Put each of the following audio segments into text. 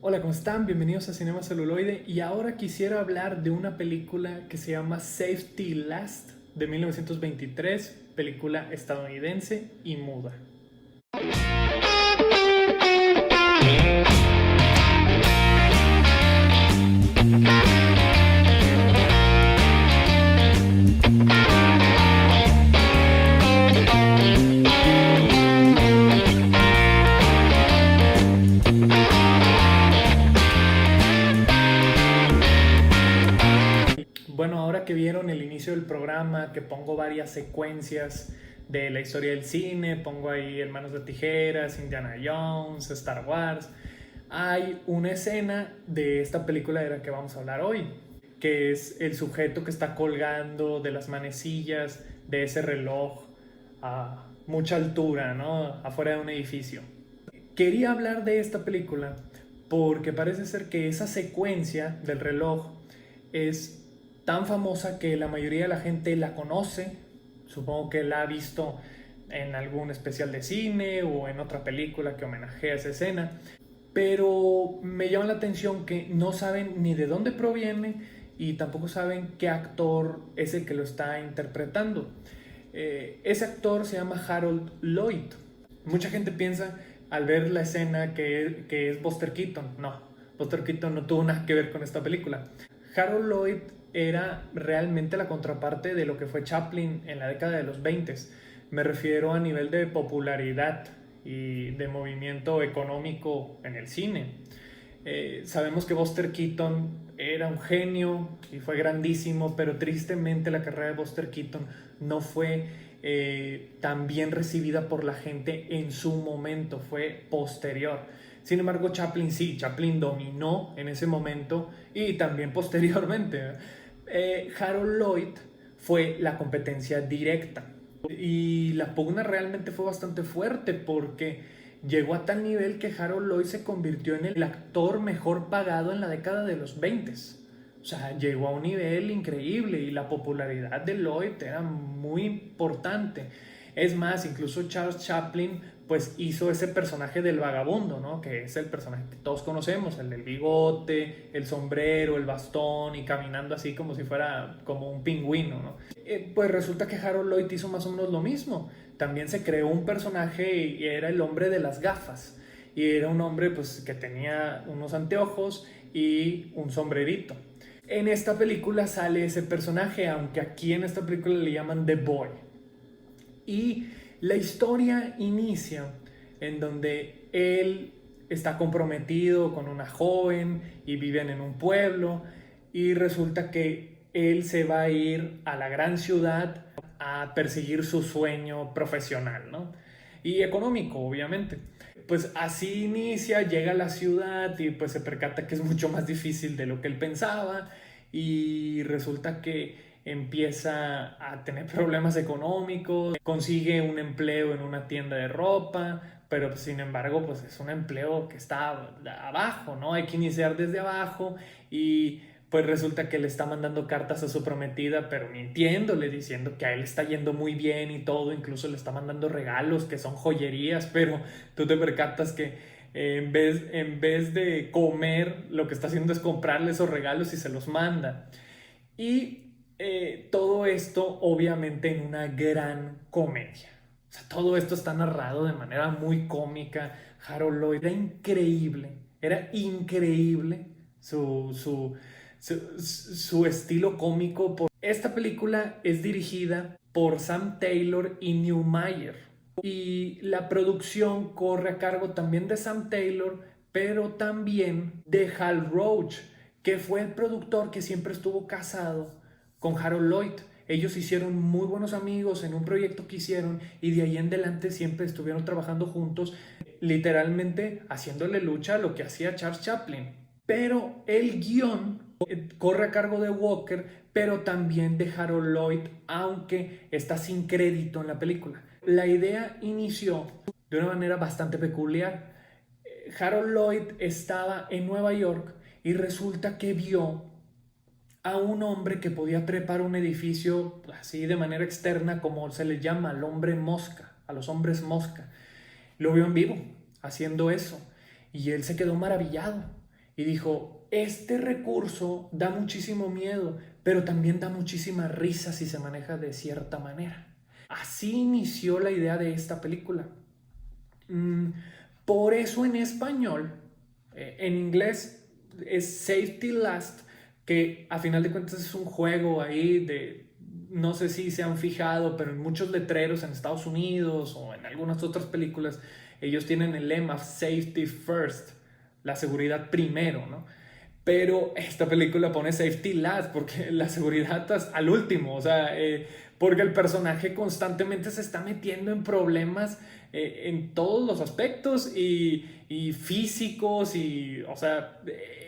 Hola, ¿cómo están? Bienvenidos a Cinema Celuloide y ahora quisiera hablar de una película que se llama Safety Last de 1923, película estadounidense y muda. Bueno, ahora que vieron el inicio del programa, que pongo varias secuencias de la historia del cine, pongo ahí Hermanos de Tijeras, Indiana Jones, Star Wars, hay una escena de esta película de la que vamos a hablar hoy, que es el sujeto que está colgando de las manecillas de ese reloj a mucha altura, ¿no? Afuera de un edificio. Quería hablar de esta película porque parece ser que esa secuencia del reloj es tan famosa que la mayoría de la gente la conoce. Supongo que la ha visto en algún especial de cine o en otra película que homenajea esa escena. Pero me llama la atención que no saben ni de dónde proviene y tampoco saben qué actor es el que lo está interpretando. Ese actor se llama Harold Lloyd. Mucha gente piensa al ver la escena que es Buster Keaton. No, Buster Keaton no tuvo nada que ver con esta película. Harold Lloyd era realmente la contraparte de lo que fue Chaplin en la década de los 20. Me refiero a nivel de popularidad y de movimiento económico en el cine. Sabemos que Buster Keaton era un genio y fue grandísimo, pero tristemente la carrera de Buster Keaton no fue tan bien recibida por la gente en su momento, fue posterior. Sin embargo, Chaplin sí, Chaplin dominó en ese momento y también posteriormente. Harold Lloyd fue la competencia directa y la pugna realmente fue bastante fuerte porque llegó a tal nivel que Harold Lloyd se convirtió en el actor mejor pagado en la década de los 20. O sea, llegó a un nivel increíble y la popularidad de Lloyd era muy importante. Es más, incluso Charles Chaplin pues hizo ese personaje del vagabundo, ¿no? Que es el personaje que todos conocemos, el del bigote, el sombrero, el bastón y caminando así como si fuera como un pingüino, ¿no? Pues resulta que Harold Lloyd hizo más o menos lo mismo. También se creó un personaje y era el hombre de las gafas. Y era un hombre pues que tenía unos anteojos y un sombrerito. En esta película sale ese personaje, aunque aquí en esta película le llaman The Boy. Y la historia inicia en donde él está comprometido con una joven y viven en un pueblo y resulta que él se va a ir a la gran ciudad a perseguir su sueño profesional, ¿no? Y económico, obviamente. Pues así inicia, llega a la ciudad y pues se percata que es mucho más difícil de lo que él pensaba y resulta que empieza a tener problemas económicos, consigue un empleo en una tienda de ropa, pero pues, sin embargo pues es un empleo que está abajo, ¿no? Hay que iniciar desde abajo y pues resulta que le está mandando cartas a su prometida, pero mintiéndole, diciendo que a él está yendo muy bien y todo, incluso le está mandando regalos que son joyerías, pero tú te percatas que en vez de comer, lo que está haciendo es comprarle esos regalos y se los manda. Y todo esto obviamente en una gran comedia. O sea, todo esto está narrado de manera muy cómica. Harold Lloyd era increíble su estilo cómico. Esta película es dirigida por Sam Taylor y Newmeyer. Y la producción corre a cargo también de Sam Taylor, pero también de Hal Roach, que fue el productor que siempre estuvo casado con Harold Lloyd. Ellos hicieron muy buenos amigos en un proyecto que hicieron y de ahí en adelante siempre estuvieron trabajando juntos, literalmente haciéndole lucha a lo que hacía Charles Chaplin. Pero el guión corre a cargo de Walker, pero también de Harold Lloyd, aunque está sin crédito en la película. La idea inició de una manera bastante peculiar. Harold Lloyd estaba en Nueva York y resulta que vio a un hombre que podía trepar un edificio así de manera externa, como se le llama al hombre mosca, a los hombres mosca. Lo vio en vivo haciendo eso y él se quedó maravillado y dijo, este recurso da muchísimo miedo, pero también da muchísima risa si se maneja de cierta manera. Así inició la idea de esta película. Por eso en español, en inglés es Safety Last, que a final de cuentas es un juego ahí de, no sé si se han fijado, pero en muchos letreros en Estados Unidos o en algunas otras películas, ellos tienen el lema Safety First, la seguridad primero, ¿no? Pero esta película pone Safety Last porque la seguridad está al último, o sea, porque el personaje constantemente se está metiendo en problemas en todos los aspectos y físicos y, o sea,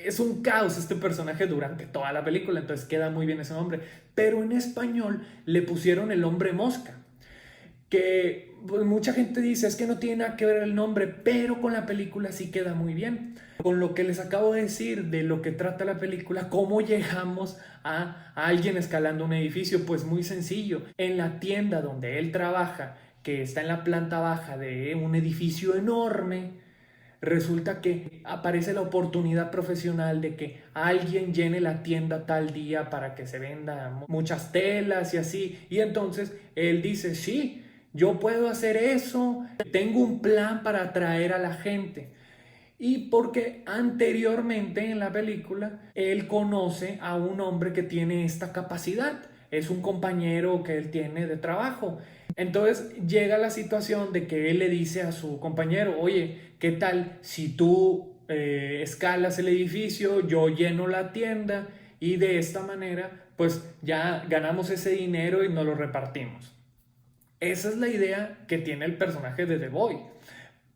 es un caos este personaje durante toda la película, entonces queda muy bien ese nombre. Pero en español le pusieron el hombre mosca, que pues, mucha gente dice es que no tiene nada que ver el nombre, pero con la película sí queda muy bien. Con lo que les acabo de decir de lo que trata la película, ¿cómo llegamos a alguien escalando un edificio? Pues muy sencillo. En la tienda donde él trabaja, que está en la planta baja de un edificio enorme, resulta que aparece la oportunidad profesional de que alguien llene la tienda tal día para que se venda muchas telas y así. Y entonces él dice, sí, yo puedo hacer eso, tengo un plan para atraer a la gente. Y porque anteriormente en la película él conoce a un hombre que tiene esta capacidad, es un compañero que él tiene de trabajo. Entonces llega la situación de que él le dice a su compañero, oye, ¿qué tal si tú escalas el edificio, yo lleno la tienda y de esta manera pues ya ganamos ese dinero y nos lo repartimos? Esa es la idea que tiene el personaje de The Boy.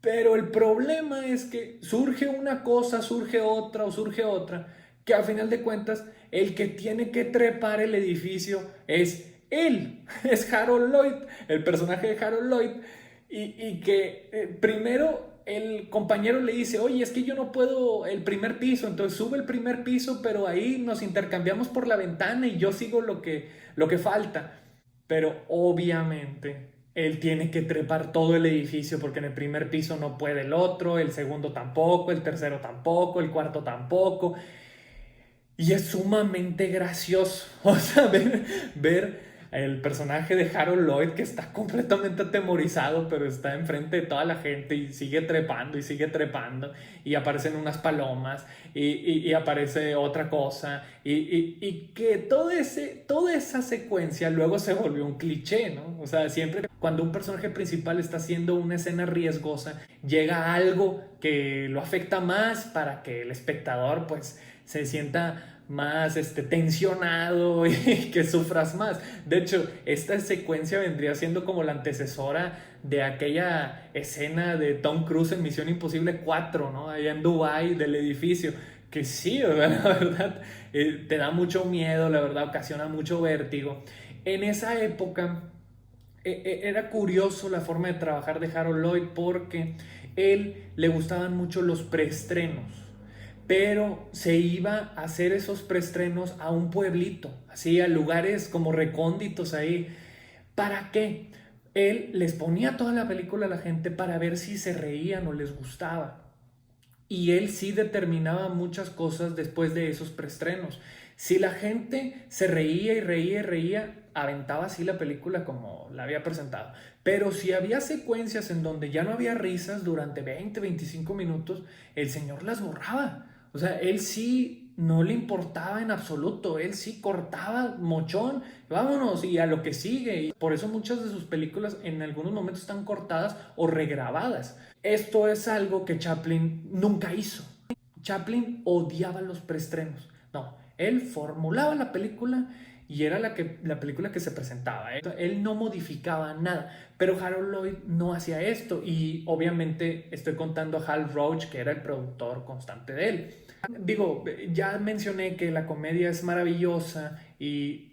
Pero el problema es que surge una cosa, surge otra o surge otra, que a final de cuentas el que tiene que trepar el edificio es él, es Harold Lloyd, el personaje de Harold Lloyd, y que primero el compañero le dice, oye, es que yo no puedo el primer piso, entonces sube el primer piso, pero ahí nos intercambiamos por la ventana y yo sigo lo que falta. Pero obviamente él tiene que trepar todo el edificio porque en el primer piso no puede el otro, el segundo tampoco, el tercero tampoco, el cuarto tampoco. Y es sumamente gracioso, o sea, ver el personaje de Harold Lloyd que está completamente atemorizado, pero está enfrente de toda la gente y sigue trepando y sigue trepando y aparecen unas palomas y aparece otra cosa y que toda esa secuencia luego se volvió un cliché, ¿no? O sea, siempre cuando un personaje principal está haciendo una escena riesgosa, llega algo que lo afecta más para que el espectador pues se sienta más tensionado y que sufras más. De hecho, esta secuencia vendría siendo como la antecesora de aquella escena de Tom Cruise en Misión Imposible 4, ¿no? Allá en Dubái, del edificio. Que sí, la verdad, te da mucho miedo, la verdad, ocasiona mucho vértigo. En esa época era curioso la forma de trabajar de Harold Lloyd porque él le gustaban mucho los preestrenos, pero se iba a hacer esos preestrenos a un pueblito, así a lugares como recónditos ahí. ¿Para qué? Él les ponía toda la película a la gente para ver si se reían o les gustaba. Y él sí determinaba muchas cosas después de esos preestrenos. Si la gente se reía y reía y reía, aventaba así la película como la había presentado. Pero si había secuencias en donde ya no había risas durante 20, 25 minutos, el señor las borraba. O sea, él sí no le importaba en absoluto, él sí cortaba mochón, vámonos y a lo que sigue. Y por eso muchas de sus películas en algunos momentos están cortadas o regrabadas. Esto es algo que Chaplin nunca hizo. Chaplin odiaba los preestrenos. No, él formulaba la película y era la película que se presentaba. Él no modificaba nada, pero Harold Lloyd no hacía esto y obviamente estoy contando a Hal Roach, que era el productor constante de él. Digo, ya mencioné que la comedia es maravillosa y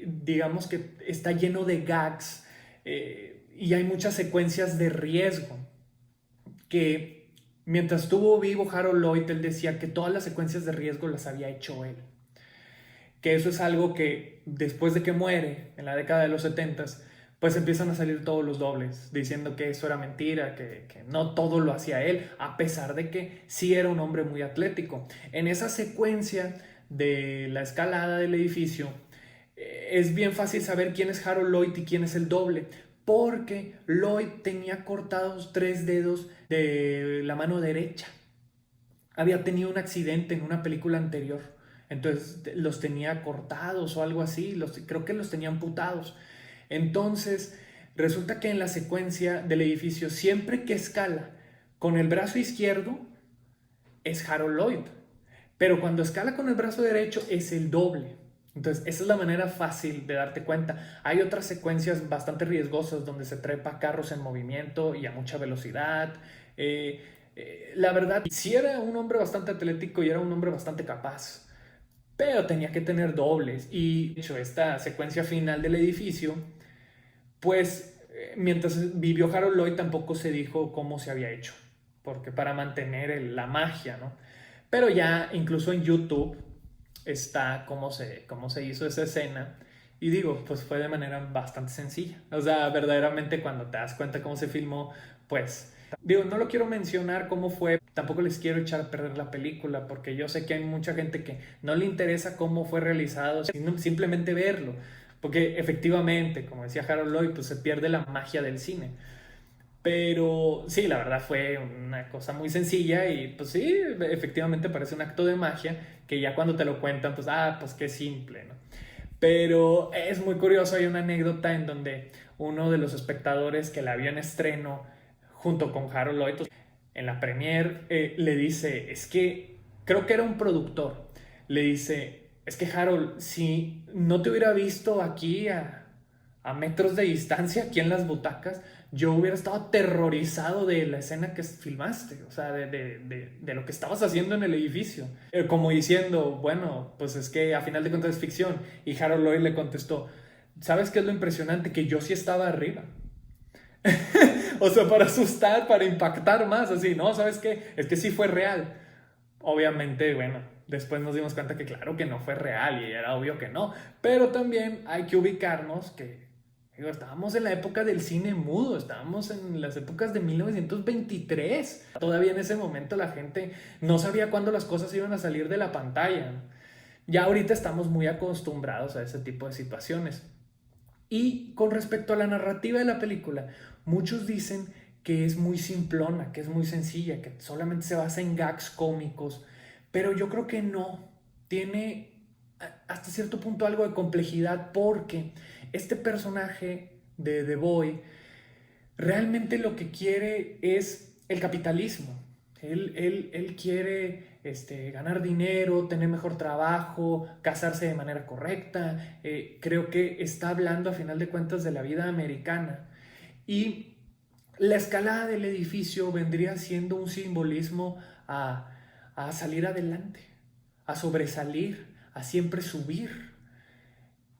digamos que está lleno de gags y hay muchas secuencias de riesgo que mientras estuvo vivo Harold Lloyd, él decía que todas las secuencias de riesgo las había hecho él. Que eso es algo que después de que muere, en la década de los 70, pues empiezan a salir todos los dobles, diciendo que eso era mentira, que no todo lo hacía él, a pesar de que sí era un hombre muy atlético. En esa secuencia de la escalada del edificio, es bien fácil saber quién es Harold Lloyd y quién es el doble, porque Lloyd tenía cortados 3 dedos de la mano derecha. Había tenido un accidente en una película anterior, entonces los tenía cortados o algo así, creo que los tenía amputados. Entonces resulta que en la secuencia del edificio, siempre que escala con el brazo izquierdo es Harold Lloyd, pero cuando escala con el brazo derecho es el doble. Entonces esa es la manera fácil de darte cuenta. Hay otras secuencias bastante riesgosas donde se trepa carros en movimiento y a mucha velocidad. La verdad, sí era un hombre bastante atlético y era un hombre bastante capaz, pero tenía que tener dobles. Y de hecho, esta secuencia final del edificio, pues mientras vivió Harold Lloyd tampoco se dijo cómo se había hecho, porque para mantener la magia, ¿no? Pero ya incluso en YouTube está cómo se hizo esa escena. Y digo, pues fue de manera bastante sencilla. O sea, verdaderamente cuando te das cuenta cómo se filmó, pues digo, no lo quiero mencionar cómo fue, tampoco les quiero echar a perder la película, porque yo sé que hay mucha gente que no le interesa cómo fue realizado, sino simplemente verlo, porque efectivamente, como decía Harold Lloyd, pues se pierde la magia del cine. Pero sí, la verdad fue una cosa muy sencilla y pues sí, efectivamente parece un acto de magia que ya cuando te lo cuentan, pues pues qué simple, ¿no? Pero es muy curioso, hay una anécdota en donde uno de los espectadores que la vio en estreno junto con Harold Lloyd en la premiere le dice, es que creo que era un productor, le dice, es que Harold, si no te hubiera visto aquí a metros de distancia, aquí en las butacas, yo hubiera estado aterrorizado de la escena que filmaste, o sea, de lo que estabas haciendo en el edificio. Como diciendo, bueno, pues es que a final de cuentas es ficción. Y Harold Lloyd le contestó, ¿sabes qué es lo impresionante? Que yo sí estaba arriba. O sea, para asustar, para impactar más, así, ¿no? ¿Sabes qué? Es que sí fue real. Obviamente, bueno, después nos dimos cuenta que claro que no fue real y era obvio que no. Pero también hay que ubicarnos que digo, estábamos en la época del cine mudo, estábamos en las épocas de 1923. Todavía en ese momento la gente no sabía cuándo las cosas iban a salir de la pantalla. Ya ahorita estamos muy acostumbrados a ese tipo de situaciones. Y con respecto a la narrativa de la película, muchos dicen que es muy simplona, que es muy sencilla, que solamente se basa en gags cómicos, pero yo creo que no. Tiene hasta cierto punto algo de complejidad porque este personaje de The Boy realmente lo que quiere es el capitalismo. Él quiere ganar dinero, tener mejor trabajo, casarse de manera correcta. Creo que está hablando a final de cuentas de la vida americana. Y la escalada del edificio vendría siendo un simbolismo a salir adelante, a sobresalir, a siempre subir.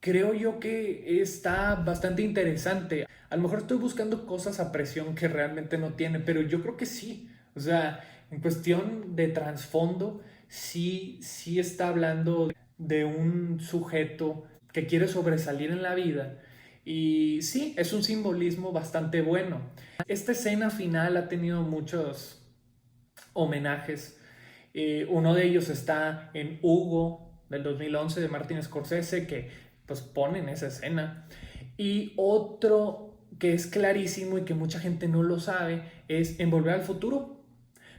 Creo yo que está bastante interesante. A lo mejor estoy buscando cosas a presión que realmente no tiene, pero yo creo que sí. O sea, en cuestión de trasfondo, sí está hablando de un sujeto que quiere sobresalir en la vida. Y sí, es un simbolismo bastante bueno. Esta escena final ha tenido muchos homenajes. Uno de ellos está en Hugo del 2011 de Martin Scorsese, que pues ponen esa escena. Y otro que es clarísimo y que mucha gente no lo sabe es en Volver al Futuro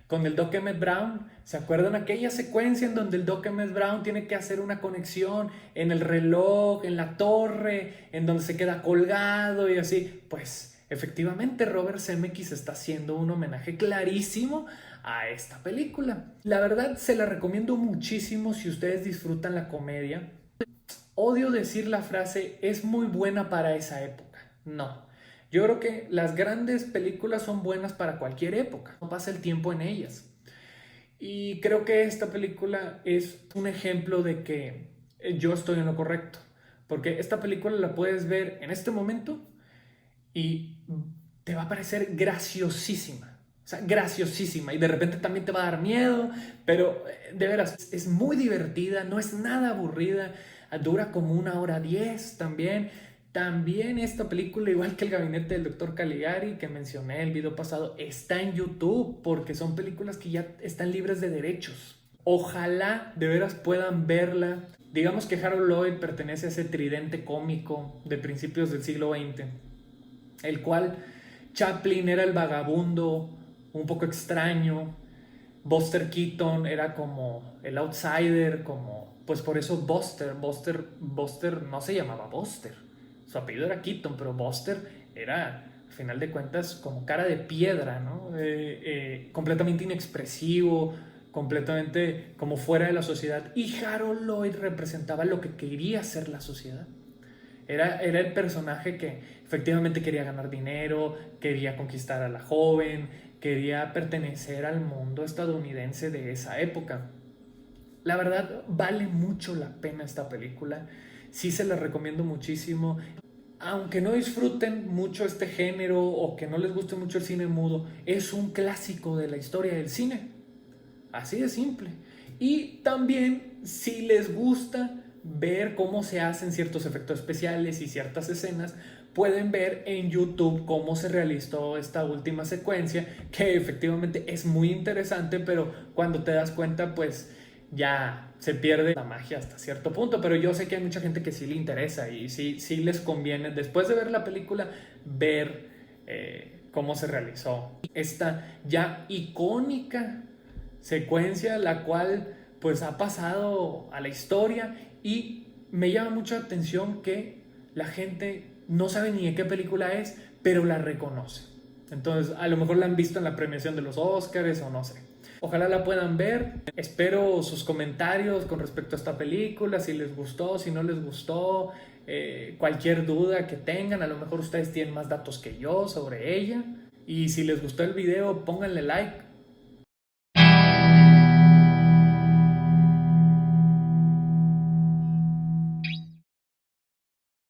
con el Doc Emmett Brown. ¿Se acuerdan aquella secuencia en donde el Doc Emmett Brown tiene que hacer una conexión en el reloj, en la torre, en donde se queda colgado y así? Pues efectivamente Robert Zemeckis está haciendo un homenaje clarísimo a esta película. La verdad se la recomiendo muchísimo si ustedes disfrutan la comedia. Odio decir la frase es muy buena para esa época. No. Yo creo que las grandes películas son buenas para cualquier época. No pasa el tiempo en ellas. Y creo que esta película es un ejemplo de que yo estoy en lo correcto. Porque esta película la puedes ver en este momento y te va a parecer graciosísima. O sea, graciosísima. Y de repente también te va a dar miedo. Pero de veras, es muy divertida. No es nada aburrida. Dura como 1 hora 10 también. También esta película, igual que El Gabinete del Doctor Caligari, que mencioné en el video pasado, está en YouTube porque son películas que ya están libres de derechos. Ojalá de veras puedan verla. Digamos que Harold Lloyd pertenece a ese tridente cómico de principios del siglo XX, el cual Chaplin era el vagabundo, un poco extraño. Buster Keaton era como el outsider, como, pues por eso Buster no se llamaba Buster. Su apellido era Keaton, pero Buster era, al final de cuentas, como cara de piedra, ¿no? Completamente inexpresivo, completamente como fuera de la sociedad. Y Harold Lloyd representaba lo que quería ser la sociedad. Era el personaje que efectivamente quería ganar dinero, quería conquistar a la joven, quería pertenecer al mundo estadounidense de esa época. La verdad, vale mucho la pena esta película. Sí se la recomiendo muchísimo. Aunque no disfruten mucho este género o que no les guste mucho el cine mudo, es un clásico de la historia del cine. Así de simple. Y también, si les gusta ver cómo se hacen ciertos efectos especiales y ciertas escenas, pueden ver en YouTube cómo se realizó esta última secuencia, que efectivamente es muy interesante, pero cuando te das cuenta, pues ya se pierde la magia hasta cierto punto. Pero yo sé que hay mucha gente que sí le interesa y sí les conviene, después de ver la película, ver cómo se realizó esta ya icónica secuencia, la cual pues ha pasado a la historia. Y me llama mucho la atención que la gente no sabe ni de qué película es, pero la reconoce. Entonces, a lo mejor la han visto en la premiación de los Oscars o no sé. Ojalá la puedan ver. Espero sus comentarios con respecto a esta película, si les gustó, si no les gustó, cualquier duda que tengan. A lo mejor ustedes tienen más datos que yo sobre ella. Y si les gustó el video, pónganle like.